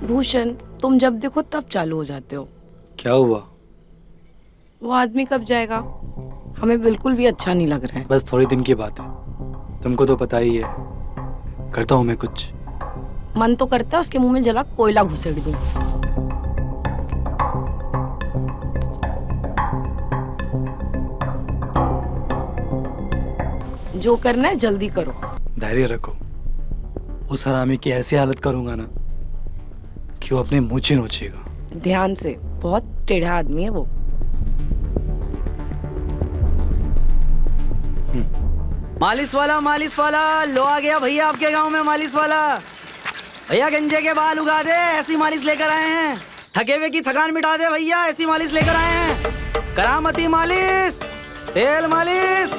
भूषण, तुम जब देखो तब चालू हो जाते हो। क्या हुआ? वो आदमी कब जाएगा? हमें बिल्कुल भी अच्छा नहीं लग रहा है। बस थोड़े दिन की बात है, तुमको तो पता ही है। करता हूँ मैं कुछ। मन तो करता है उसके मुंह में जला कोयला घुसेड़ दूं। जो करना है जल्दी करो। धैर्य रखो। उस हरामी की ऐसी हालत करूंगा ना कि वो अपने मूछे नोचेगा। ध्यान से, बहुत टेढ़ा आदमी है वो। मालिश वाला लो आ गया भैया आपके गांव में मालिश वाला। भैया गंजे के बाल उगा दे, ऐसी मालिश लेकर आए हैं। थके हुए की थकान मिटा दे भैया, ऐसी मालिश लेकर आए हैं। करामती मालिश, तेल मालिश।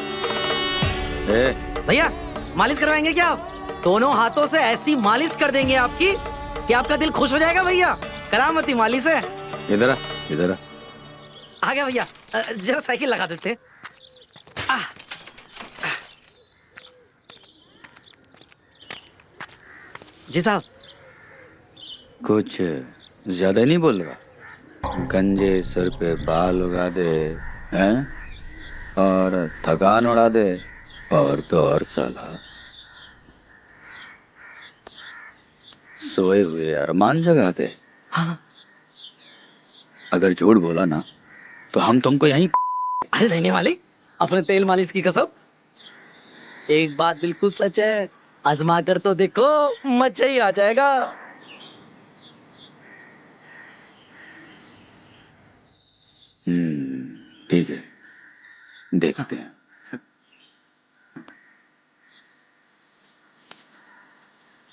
भैया मालिश करवाएंगे क्या आप? दोनों हाथों से ऐसी मालिश कर देंगे आपकी कि आपका दिल खुश हो जाएगा भैया। करामती मालिश है। इधर आ, इधर आ। आ गया भैया, जरा साइकिल लगा देते। जी साहब। कुछ ज्यादा नहीं बोल रहा? गंजे सर पे बाल उगा दे हैं और थकान उड़ा दे, और तो और साला सोए हुए अरमान जगा दे। हाँ। अगर झूठ बोला ना तो हम तुमको यहीं अरे रहने वाले, अपने तेल मालिश की कसम। एक बात बिल्कुल सच है, आजमा कर तो देखो, मजा ही आ जाएगा। ठीक है, देखते हैं।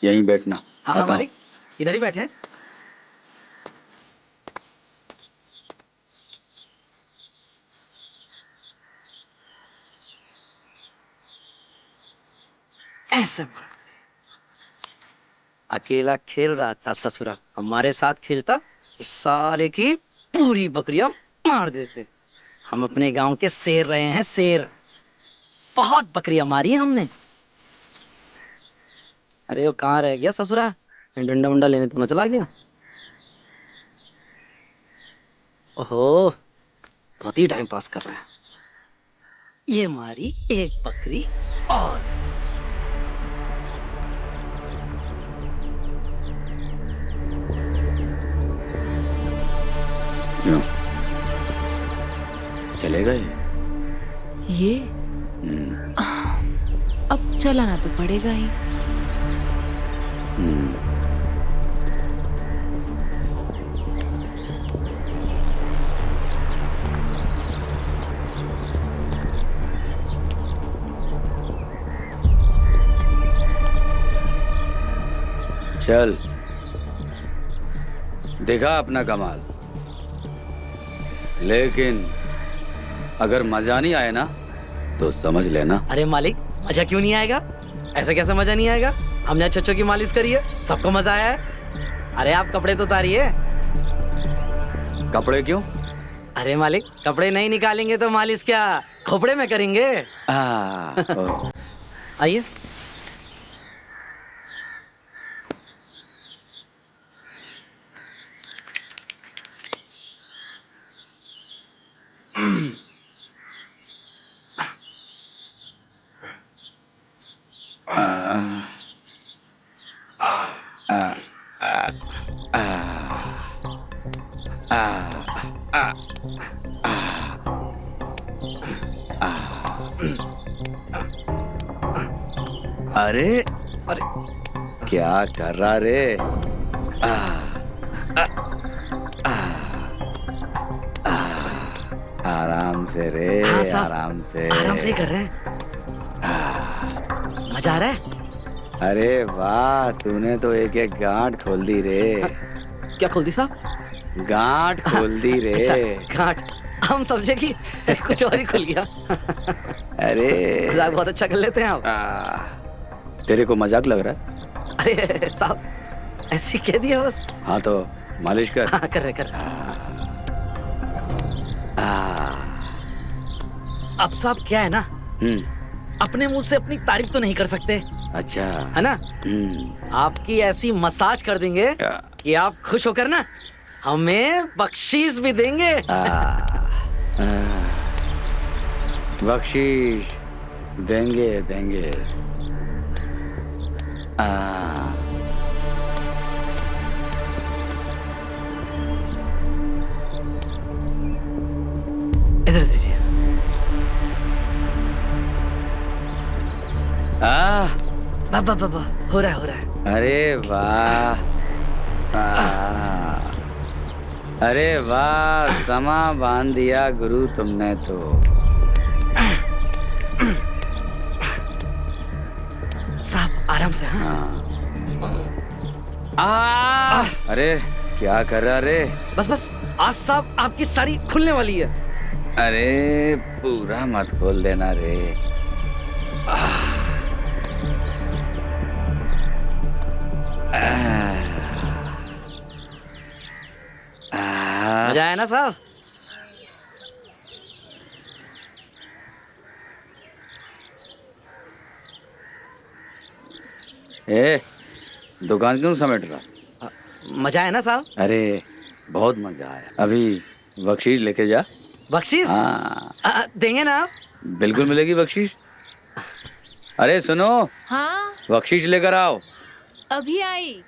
यहीं बैठना। हाँ आता हूं। मालिक, इधर ही बैठे हैं। ऐसे अकेला खेल रहा था ससुरा, हमारे साथ खेलता तो साले की पूरी बकरियां मार देते। हम अपने गांव के शेर रहे हैं, शेर। बहुत बकरियां मारी हैं हमने। अरे वो कहाँ रह गया ससुरा? डंडा वंडा लेने तो न चला गया? ओहो, बहुत ही टाइम पास कर रहा है। ये मारी एक बकरी और। क्यों चलेगा ये अब चलाना तो पड़ेगा ही। चल देखा अपना कमाल। लेकिन अगर मजा नहीं आए ना तो समझ लेना। अरे मालिक, मजा क्यों नहीं आएगा? ऐसे कैसे मजा नहीं आएगा? हमने अच्छों की मालिश करी है, सबको मजा आया है। अरे आप कपड़े तो उतारिए। कपड़े क्यों? अरे मालिक, कपड़े नहीं निकालेंगे तो मालिश क्या खोपड़े में करेंगे? आइए। अरे अरे क्या कर रहा रे? आराम से रे। हाँ साहब, आराम से। आराम से ही कर रहे हैं। मजा आ रहा है? अरे वाह, तूने तो एक एक गांठ खोल दी रे। क्या खोल दी साहब? गांठ खोल दी रे। अच्छा, गांठ। हम समझे कि कुछ और ही खुल गया। अरे मजाक बहुत अच्छा कर लेते हैं आप। तेरे को मजाक लग रहा है? अरे साहब, ऐसे कह दिया बस। हाँ तो मालिश कर। हाँ कर रहे कर रहे। अब साहब क्या है ना, अपने मुंह से अपनी तारीफ तो नहीं कर सकते। अच्छा है ना? आपकी ऐसी मसाज कर देंगे कि आप खुश होकर ना हमें बख्शीश भी देंगे। बख्शीश देंगे देंगे। इधर दीजिए। बाबा बाबा हो रहा है। अरे वाह, अरे वाह, समा बांध दिया गुरु तुमने तो। साहब आराम से। हाँ। अरे क्या कर रहा रे? बस आज साहब आपकी सारी खुलने वाली है। अरे पूरा मत खोल देना रे। मजा आया ना साहब? दुकान क्यों समेट रहा? मजा आया ना साहब? अरे बहुत मजा आया। अभी बख्शीश लेके जा। बख्शीश? देंगे ना आप? बिल्कुल मिलेगी बख्शीश। अरे सुनो, हाँ बख्शीश लेकर आओ। अभी आई।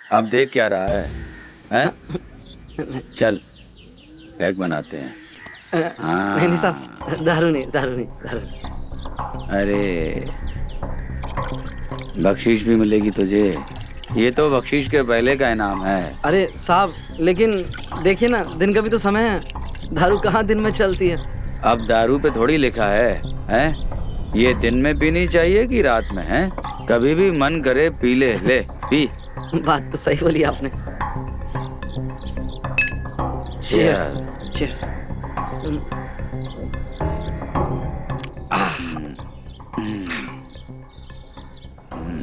अब देख क्या रहा है? हैं? चल पैक बनाते हैं। नहीं साहब, दारू नहीं। अरे बख्शीश भी मिलेगी तुझे। ये तो बख्शीश के पहले का इनाम है। अरे साहब लेकिन देखिए ना, दिन का भी तो समय है। दारू कहाँ दिन में चलती है? अब दारू पे थोड़ी लिखा है, हैं? ये दिन में पीनी चाहिए कि रात में? हैं? कभी भी मन करे पी ले पी। बात तो सही बोली आपने। Cheers. Cheers.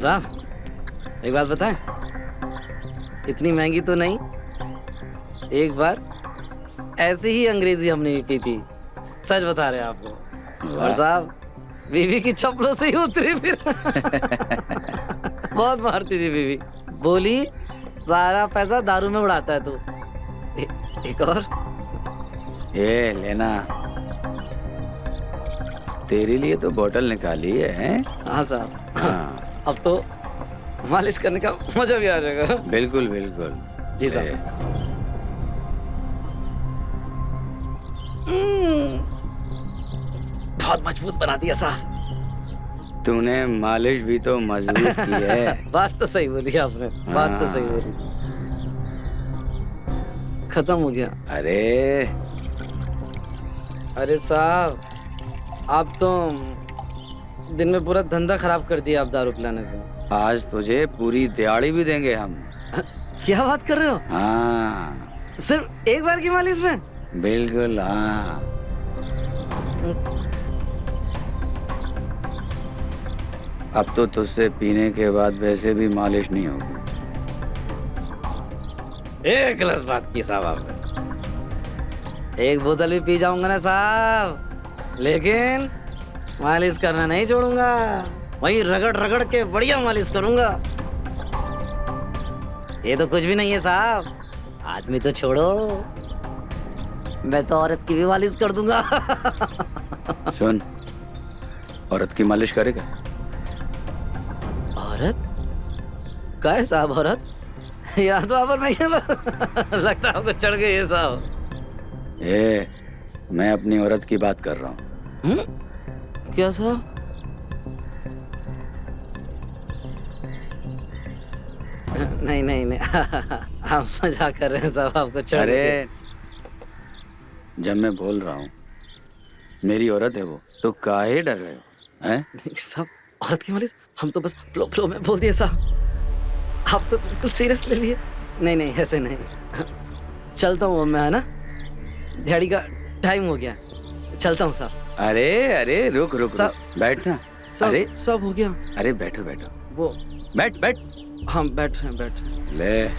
साहब एक बात बताएं, इतनी महंगी तो नहीं। एक बार ऐसे ही अंग्रेजी हमने भी पी थी, सच बता रहे हैं आपको। और साहब बीवी की चप्पलों से ही उतरी फिर। बहुत मारती थी बीवी, बोली सारा पैसा दारू में उड़ाता है तू। एक और ये लेना, तेरे लिए तो बोतल निकाली है। हाँ साहब। हाँ। अब तो मालिश करने का मजा भी आ जाएगा। बिल्कुल बिल्कुल। जी साहब। बहुत मजबूत बना दिया साहब। तूने मालिश भी तो मजबूत की है। बात तो सही बोली आपने, बात तो सही बोली। खत्म हो गया। अरे साहब, आप तो दिन में पूरा धंधा खराब कर दिया आप दारू पिलाने से। आज तुझे पूरी दिहाड़ी भी देंगे हम। क्या बात कर रहे हो? हाँ सिर्फ एक बार की मालिश में? बिल्कुल हाँ। अब तो तुझसे पीने के बाद वैसे भी मालिश नहीं होगी। एक गलत बात की साहब आपने। एक बोतल भी पी जाऊंगा ना साहब, लेकिन मालिश करना नहीं छोड़ूंगा। वही रगड़ रगड़ के बढ़िया मालिश करूंगा। ये तो कुछ भी नहीं है साहब, आदमी तो छोड़ो, मैं तो औरत की भी मालिश कर दूंगा। सुन, औरत की मालिश करेगा? औरत? क्या है साहब औरत? यहाँ तो आप पर नहीं है। लगता है आपको चढ़ गई है साहब। मैं अपनी औरत की बात कर रहा हूँ। क्या साहब? नहीं नहीं नहीं, आप मजाक कर रहे हैं साहब, आपको चढ़ अरे गई। जब मैं बोल रहा हूँ मेरी औरत है वो, तो काहे डर रहे हो? हैं? नहीं साहब, औरत की मालिश हम तो बस फ्लो फ्लो में बोल दिए साहब, आप तो बिल्कुल सीरियस ले लिए। नहीं नहीं, ऐसे नहीं। चलता हूँ मैं, है ना, दिहाड़ी का टाइम हो गया, चलता हूँ साहब। अरे अरे रुक रुक, साहब, रुक। बैठना। सब अरे सब हो गया। अरे बैठो बैठो, वो बैठ बैठ। हम बैठ रहे हैं, बैठ रहे हैं। ले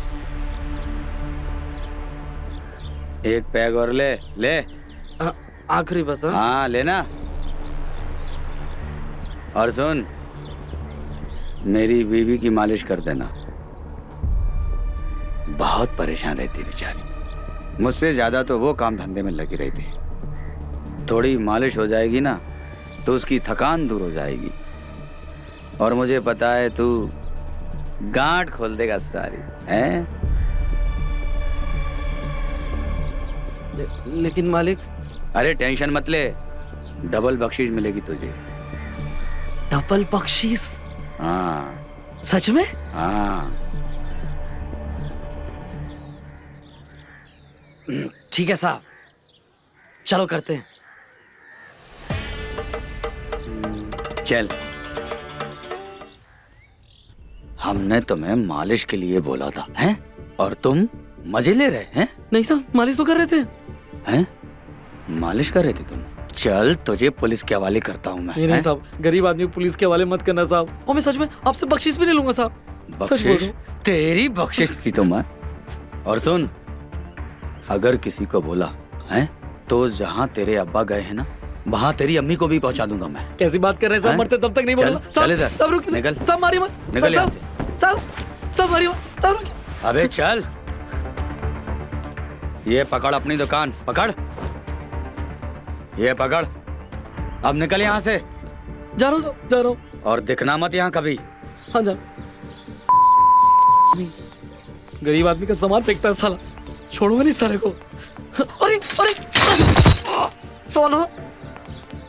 एक पैग और ले ले। आखिरी बस। हाँ? हाँ लेना। और सुन, मेरी बीवी की मालिश कर देना। बहुत परेशान रहती बेचारी, मुझसे ज्यादा तो वो काम धंधे में लगी रहती। थोड़ी मालिश हो जाएगी ना तो उसकी थकान दूर हो जाएगी, और मुझे पता है तू गांठ खोल देगा सारी, हैं? लेकिन मालिक। अरे टेंशन मत ले, डबल बख्शीश मिलेगी तुझे। डबल बख्शीश? हाँ सच में? हाँ। ठीक है साहब, चलो करते हैं। चल। हमने तुम्हें मालिश के लिए बोला था, हैं? और तुम मजे ले रहे हैं? नहीं साहब, मालिश तो कर रहे थे। हैं? मालिश कर रहे थे तुम? चल तुझे पुलिस के हवाले करता हूँ मैं। नहीं साहब, गरीब आदमी को पुलिस के हवाले मत करना साहब, और मैं सच में आपसे बख्शीश भी नहीं लूंगा साहब। सच बोल बख्शिश? रहा हूं। तेरी बख्शिश की तो मैं। और सुन, अगर किसी को बोला है तो जहाँ तेरे अब्बा गए हैं ना, वहाँ तेरी अम्मी को भी पहुँचा दूंगा मैं। कैसी बात कर रहे हैं साहब, हैं? मरते तब तक नहीं चल, बोलूंगा चल इधर। साहब। रुकिए निकल। साहब, मारिए मत। निकल यहाँ से। साहब साहब मारिए मत साहब, रुकिए। अबे चल, ये पकड़ अपनी दुकान, पकड़, ये पकड़। अब निकल यहाँ से। जा रहा हूँ साहब, जा रहा हूँ। और दिखना मत यहाँ कभी। हाँ जा। गरीब आदमी का सामान फेंकता है साला, छोड़ूंगा नहीं साले को। अरे अरे साला,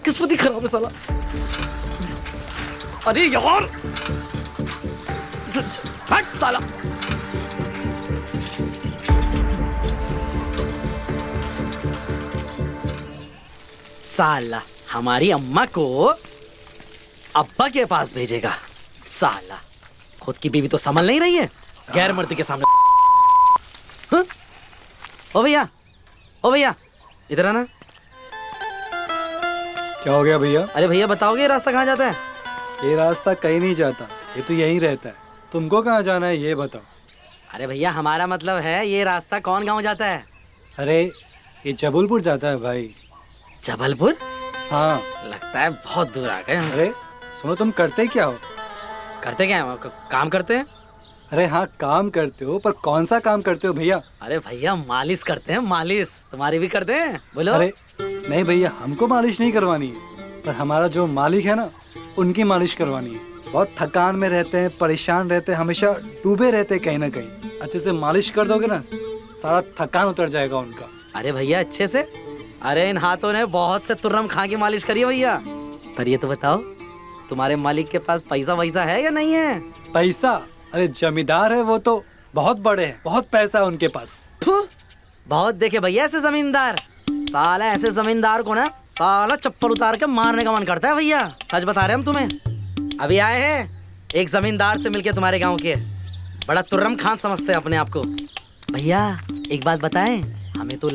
किस्मत ही खराब है साला। अरे यार, हट साला। साला हमारी अम्मा को अब्बा के पास भेजेगा। साला खुद की बीवी तो संभल नहीं रही है, गैर मर्दी के सामने। हाँ? ओ भैया, ओ भैया, इधर आना। क्या हो गया भैया? अरे भैया बताओगे ये रास्ता कहाँ जाता है? ये रास्ता कहीं नहीं जाता, ये तो यहीं रहता है। तुमको कहाँ जाना है ये बताओ। अरे भैया हमारा मतलब है ये रास्ता कौन गांव जाता है? अरे ये जबलपुर जाता है भाई। जबलपुर? हाँ। लगता है बहुत दूर आ गए। अरे सुनो, तुम करते क्या हो? करते क्या है? काम करते हैं। अरे हाँ काम करते हो, पर कौन सा काम करते हो भैया? अरे भैया मालिश करते हैं, मालिश। तुम्हारी भी करते हैं, बोलो। अरे नहीं भैया, हमको मालिश नहीं करवानी है, पर हमारा जो मालिक है ना, उनकी मालिश करवानी है। बहुत थकान में रहते हैं, परेशान रहते हैं, हमेशा डूबे रहते हैं कहीं ना कहीं। अच्छे से मालिश कर दोगे ना, सारा थकान उतर जाएगा उनका। अरे भैया अच्छे से अरे इन हाथों ने बहुत से तुर्रम खां की मालिश करी है भैया। पर ये तो बताओ, तुम्हारे मालिक के पास पैसा वैसा है या नहीं है? पैसा? अरे जमींदार है वो तो, बहुत बड़े हैं, बहुत पैसा है उनके पास। बहुत देखे भैया ऐसे जमींदार। साला ऐसे जमींदार को ना साला चप्पल उतार के मारने का मन करता है भैया। सच बता रहे हम तुम्हें। अभी आए हैं एक जमींदार से मिलके तुम्हारे गांव के, बड़ा तुर्रम खान समझते हैं अपने आप को। भैया एक बात बताएं, हमें तो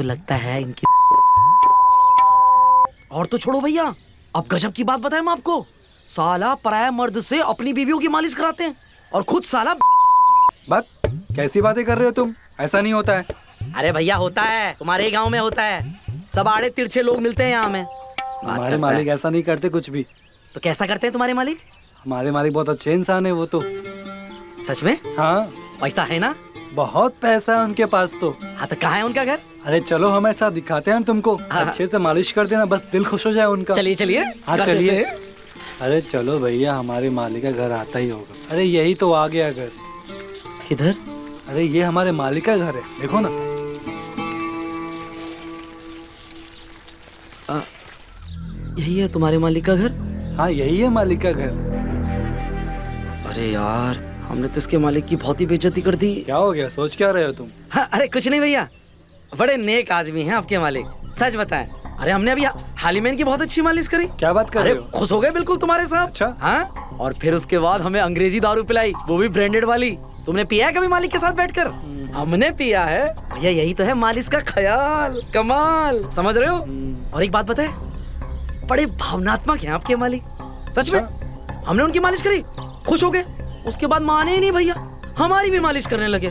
लगता है इनकी और तो छोड़ो भैया, अब गजब की बात बताएं मैं आपको। साला पराया मर्द से अपनी बीवियों की मालिश कराते हैं और खुद साला। बात कैसी बातें कर रहे हो तुम? ऐसा नहीं होता है। अरे भैया होता है, तुम्हारे ही गांव में होता है। सब आड़े तिरछे लोग मिलते हैं यहाँ में। हमारे मालिक ऐसा नहीं करते कुछ भी। तो कैसा करते हैं तुम्हारे मालिक? हमारे मालिक बहुत अच्छे इंसान है वो तो। सच में? हाँ, पैसा है ना? बहुत पैसा है उनके पास तो। हाँ तो कहाँ है उनका घर? अरे चलो हमारे साथ दिखाते हैं तुमको। हाँ। अच्छे से मालिश कर देना, बस दिल खुश हो जाए उनका। चलिए चलिए। हाँ कर चलिए। देते हैं। अरे चलो भैया, हमारे मालिक का घर आता ही होगा। अरे यही तो आ गया घर। किधर? अरे ये हमारे मालिक का घर है, देखो ना। यही है तुम्हारे मालिक का घर? हाँ यही है मालिक का घर। अरे यार, हमने तो इसके मालिक की बहुत ही बेइज्जती कर दी। क्या हो गया, सोच क्या रहे हो तुम? हाँ, अरे कुछ नहीं भैया, बड़े नेक आदमी हैं आपके मालिक। सच बताएं, अरे हमने अभी हाल ही में इनकी बहुत अच्छी मालिश करी। क्या बात कर अरे रहे हो? खुश हो गए बिल्कुल तुम्हारे साथ। अच्छा। हाँ, और फिर उसके बाद हमें अंग्रेजी दारू पिलाई, वो भी ब्रांडेड वाली। तुमने पिया है कभी मालिक के साथ बैठकर? हमने पिया है भैया। यही तो है मालिश का ख्याल, कमाल, समझ रहे हो? और एक बात बताए, बड़े भावनात्मक हैं आपके मालिक। सच में हमने उनकी मालिश करी, खुश हो गए। उसके बाद माने ही नहीं भैया, हमारी भी मालिश करने लगे।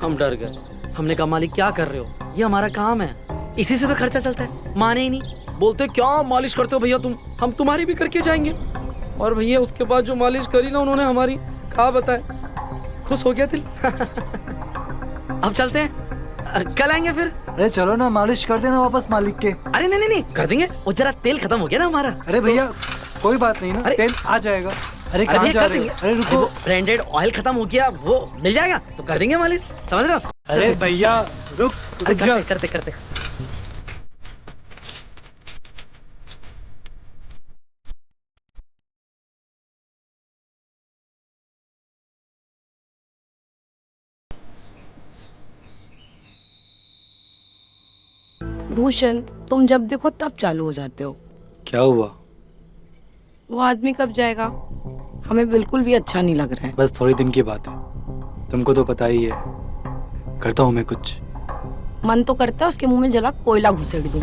हम डर गए। हमने कहा मालिक क्या कर रहे हो, ये हमारा काम है, इसी से तो खर्चा चलता है। माने ही नहीं, बोलते क्या मालिश करते हो भैया तुम, हम तुम्हारी भी करके जाएंगे। और भैया उसके बाद जो मालिश करी ना उन्होंने हमारी, कहा बताए, खुश हो गया दिल। अब चलते हैं, कल आएंगे फिर। अरे चलो ना, मालिश कर देना वापस मालिक के। अरे नहीं नहीं नहीं, कर देंगे, वो जरा तेल खत्म हो गया ना हमारा। अरे भैया कोई बात नहीं ना, अरे- तेल आ जाएगा। अरे अरे कहाँ भैया जा कर रहे हो? देंगे। अरे रुको। ब्रांडेड ऑयल खत्म हो गया, वो मिल जाएगा तो कर देंगे मालिश, समझ रहे हो? अरे भैया रुक अरे रुक जा। करते करते। भूषण, तुम जब देखो तब चालू हो जाते हो। क्या हुआ? वो आदमी कब जाएगा? हमें बिल्कुल भी अच्छा नहीं लग रहा है। बस थोड़ी दिन की बात है, तुमको तो पता ही है। करता हूँ मैं कुछ। मन तो करता है उसके मुंह में जला कोयला घुसेड़ दूं।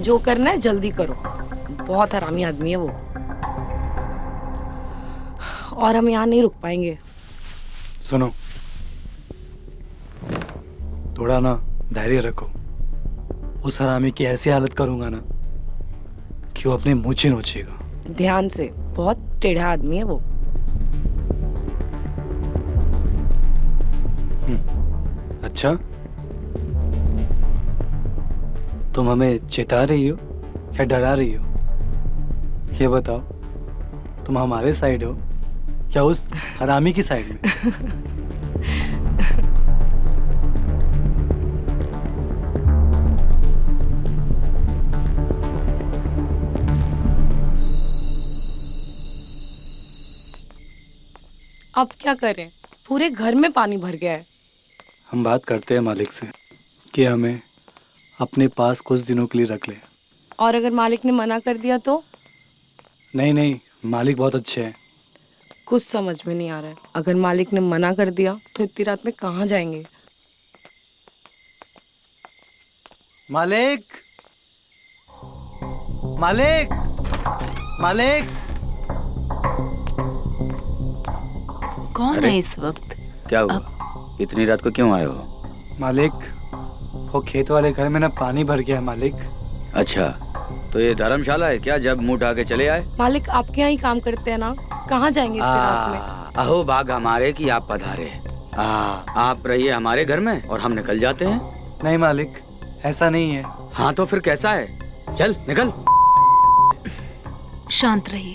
जो करना है जल्दी करो, बहुत हरामी आदमी है वो। और हम यहाँ नहीं रुक पाएंगे। सुनो, थोड़ा ना धैर्य रखो। उस हरामी की ऐसी हालत करूंगा ना कि वो अपने मुँह नोचेगा। ध्यान से, बहुत टेढ़ा आदमी है वो। अच्छा, तुम हमें चिता रही हो या डरा रही हो? ये बताओ, तुम हमारे साइड हो या उस हरामी की साइड में? अब क्या करें, पूरे घर में पानी भर गया है। हम बात करते हैं मालिक से कि हमें अपने पास कुछ दिनों के लिए रख ले। और अगर मालिक ने मना कर दिया तो? नहीं नहीं, मालिक बहुत अच्छे हैं। कुछ समझ में नहीं आ रहा है। अगर मालिक ने मना कर दिया तो इतनी रात में कहाँ जाएंगे? मालिक, मालिक, मालिक। कौन अरे? है इस वक्त? क्या हुआ, इतनी रात को क्यों आए हो? मालिक, वो खेत वाले घर में ना पानी भर गया है मालिक। अच्छा, तो ये धर्मशाला है क्या, जब मुंह उठा के चले आए? मालिक आपके यहाँ ही काम करते हैं ना, कहाँ जाएंगे इतनी रात में? अहो भाग हमारे कि आप पधारे। आप रहिए हमारे घर में और हम निकल जाते हैं। नहीं मालिक, ऐसा नहीं है। हाँ तो फिर कैसा है, चल निकल। शांत रहिए।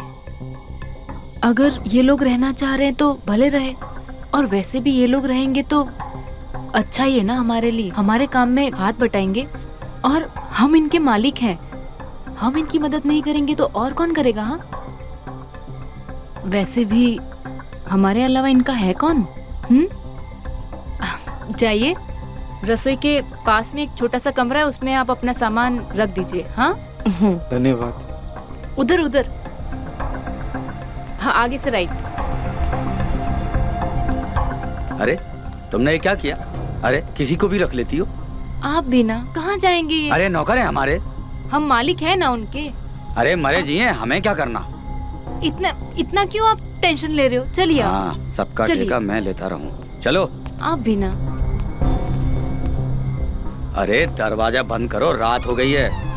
अगर ये लोग रहना चाह रहे हैं तो भले रहे, और वैसे भी ये लोग रहेंगे तो अच्छा ही है ना हमारे लिए। हमारे काम में हाथ बटाएंगे और हम इनके मालिक हैं। हम इनकी मदद नहीं करेंगे तो और कौन करेगा? हाँ, वैसे भी हमारे अलावा इनका है कौन? जाइए, रसोई के पास में एक छोटा सा कमरा है, उसमें आप अपना सामान रख दीजिए। हाँ, धन्यवाद। उधर उधर, हाँ आगे से राइट। अरे तुमने ये क्या किया? अरे किसी को भी रख लेती हो। आप भी ना, कहाँ जाएंगे ये? अरे नौकर है हमारे। हम मालिक हैं ना उनके। अरे मरे जी हैं, हमें क्या करना? इतना इतना क्यों आप टेंशन ले रहे हो? चलिए आप। हाँ, सबका चलिए। ठेका मैं लेता रहूं। चलो। आप भी ना। अरे दरवाजा बंद करो, रात हो गई है।